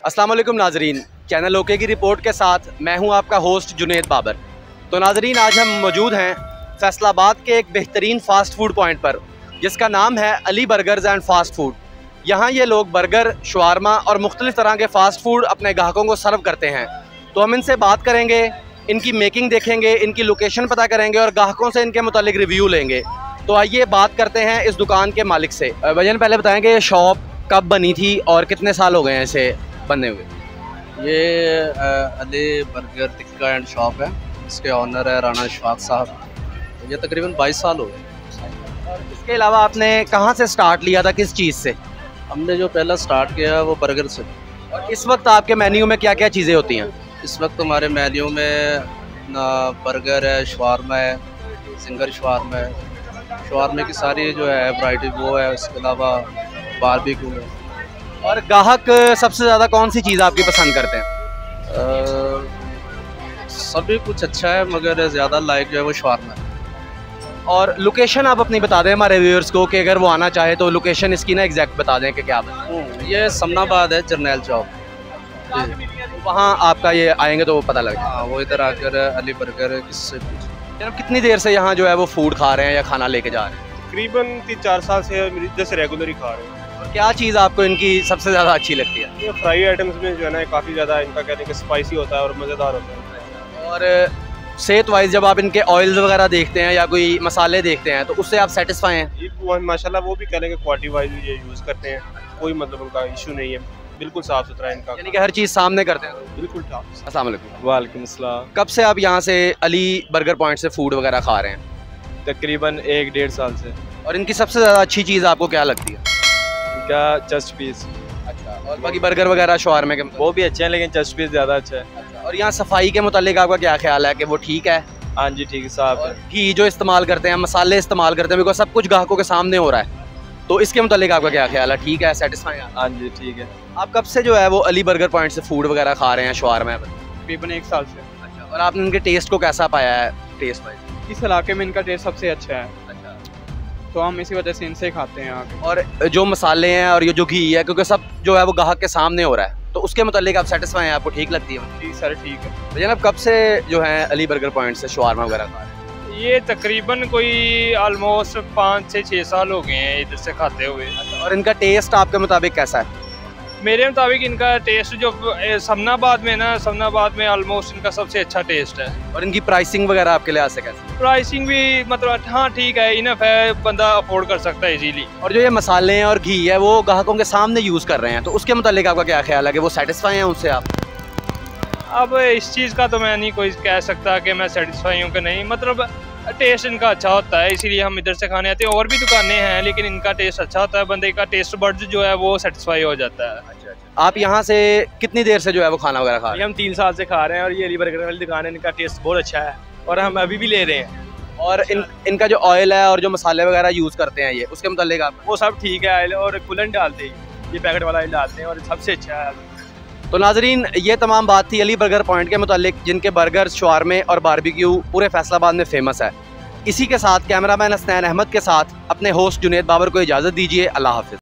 अस्सलाम वालेकुम नाजरीन, चैनल ओके की रिपोर्ट के साथ मैं हूं आपका होस्ट जुनेद बाबर। तो नाजरीन, आज हम मौजूद हैं फैसलाबाद के एक बेहतरीन फ़ास्ट फूड पॉइंट पर जिसका नाम है Ali burgers and fast food. यहाँ ये लोग बर्गर, शवारमा और मुख्तलिफ़ तरह के फ़ास्ट फूड अपने ग्राहकों को सर्व करते हैं। तो हम इनसे बात करेंगे, इनकी मेकिंग देखेंगे, इनकी लोकेशन पता करेंगे और ग्राहकों से इनके मुतालिक रिव्यू लेंगे। तो आइए बात करते हैं इस दुकान के मालिक से। भैया पहले बताएं कि शॉप कब बनी थी और कितने साल हो गए हैं इसे बनने हुए? ये Ali burger tikka and shop है, इसके ऑनर है राना इशफाक साहब। ये तकरीबन 22 साल हो गए। और इसके अलावा आपने कहाँ से स्टार्ट लिया था, किस चीज़ से? हमने जो पहला स्टार्ट किया वो बर्गर से। और इस वक्त आपके मेन्यू में क्या क्या चीज़ें होती हैं? इस वक्त हमारे मेन्यू में बर्गर है, शवारमा है, सिंगर शवारमा है, शवारमे की सारी जो है वैरायटी वो है। इसके अलावा बारबेक्यू है। और ग्राहक सबसे ज़्यादा कौन सी चीज़ आपकी पसंद करते हैं? सभी कुछ अच्छा है मगर ज़्यादा लाइक जो है वो शवारमा है। और लोकेशन आप अपनी बता दें हमारे व्यूअर्स को कि अगर वो आना चाहे तो लोकेशन इसकी ना एग्जैक्ट बता दें कि क्या है। ये समनाबाद है, जरनैल चौक। वहाँ आपका ये आएंगे तो वो पता लग जाए। हाँ, वो इधर आकर अली बर्गर किससे पूछ। जनाब कितनी देर से यहाँ जो है वो फूड खा रहे हैं या खाना लेके जा रहे हैं? तकरीबन 3-4 साल से जैसे रेगुलर ही खा रहे हैं। और क्या चीज़ आपको इनकी सबसे ज़्यादा अच्छी लगती है? ये फ्राई आइटम्स में जो है ना काफ़ी ज़्यादा इनका कहते हैं कि स्पाइसी होता है और मज़ेदार होता है। और सेहत वाइज जब आप इनके ऑयल्स वगैरह देखते हैं या कोई मसाले देखते हैं तो उससे आप सेटिस्फाई हैं? ये माशाल्लाह वो भी कह लेंगे क्वालिटी वाइज ये यूज़ करते हैं, कोई मतलब उनका इशू नहीं है, बिल्कुल साफ़ सुथरा है इनका। यानी कि हर चीज़ सामने करते हैं? बिल्कुल टॉप। अस्सलाम वालेकुम। वालेकुम अस्सलाम। कब से आप यहाँ से अली बर्गर पॉइंट से फूड वगैरह खा रहे हैं? तकरीबन 1-1.5 साल से। और इनकी सबसे ज़्यादा अच्छी चीज़ आपको क्या लगती है? इनका चस्ट पीस। अच्छा, और बाकी बर्गर वगैरह शवारमे के वो भी अच्छे हैं लेकिन चस्ट पीस ज़्यादा अच्छा है। और यहाँ सफाई के मुतालिक आपका क्या ख्याल है कि वो ठीक है? हाँ जी ठीक है साहब। और घी जो इस्तेमाल करते हैं, मसाले इस्तेमाल करते हैं, बिकॉज सब कुछ ग्राहकों के सामने हो रहा है, तो इसके मुतालिक आपका क्या ख्याल है? ठीक है, सेटिस्फाई है? हाँ जी ठीक है। आप कब से जो है वो अली बर्गर पॉइंट से फूड वगैरह खा रहे हैं शवारमे पर? तकरीबन 1 साल से। अच्छा, और आपने इनके टेस्ट को कैसा पाया है? टेस्ट वाइज इस इलाके में इनका टेस्ट सबसे अच्छा है, तो हम इसी वजह से इनसे खाते हैं आके। और जो मसाले हैं और ये जो घी है, क्योंकि सब जो है वो ग्राहक के सामने हो रहा है, तो उसके मुतालिक आप सेटिस्फाई हैं? आपको ठीक लगती है? जी सर ठीक है। तो जनाब कब से जो है अली बर्गर पॉइंट से शवारमा वगैरह खा रहे हैं? ये तकरीबन कोई ऑलमोस्ट 5 से 6 साल हो गए हैं इधर से खाते हुए। और इनका टेस्ट आपके मुताबिक कैसा है? मेरे मुताबिक इनका टेस्ट जो समनाबाद में ऑलमोस्ट इनका सबसे अच्छा टेस्ट है। और इनकी प्राइसिंग वगैरह आपके लिहाज से कैसी है? प्राइसिंग भी मतलब हाँ ठीक है, इनफ है, बंदा अफोर्ड कर सकता है इजीली। और जो ये मसाले हैं और घी है वो ग्राहकों के सामने यूज़ कर रहे हैं, तो उसके मुतालिक आपका क्या ख्याल है कि वो सेटिस्फाई हैं उससे आप? अब इस चीज़ का तो मैं नहीं कोई कह सकता कि मैं सेटिस्फाई हूँ कि नहीं, मतलब टेस्ट इनका अच्छा होता है इसीलिए हम इधर से खाने आते हैं। और भी दुकानें हैं लेकिन इनका टेस्ट अच्छा होता है, बंदे का टेस्ट बर्ड जो है वो सेटिस्फाई हो जाता है। आप यहाँ से कितनी देर से जो है वो खाना वगैरह खा रहे हैं? हम 3 साल से खा रहे हैं और ये अली बर्गर वाली दुकान है, इनका टेस्ट बहुत अच्छा है और हम अभी भी ले रहे हैं। और इनका जो ऑयल है और जो मसाले वगैरह यूज़ करते हैं ये, उसके मुतालिक आप? वो सब ठीक है, ऑयल और कुलन डालते हैं, ये पैकेट वाला ऑयल डालते हैं और सबसे अच्छा है। तो नाजरीन, ये तमाम बात थी अली बर्गर पॉइंट के मुतालिक, जिनके बर्गर, शवारमे और बारबेक्यू पूरे फैसलाबाद में फेमस है। इसी के साथ कैमरामैन हसनैन अहमद के साथ अपने होस्ट जुनेद बाबर को इजाज़त दीजिए। अल्लाह हाफिज़।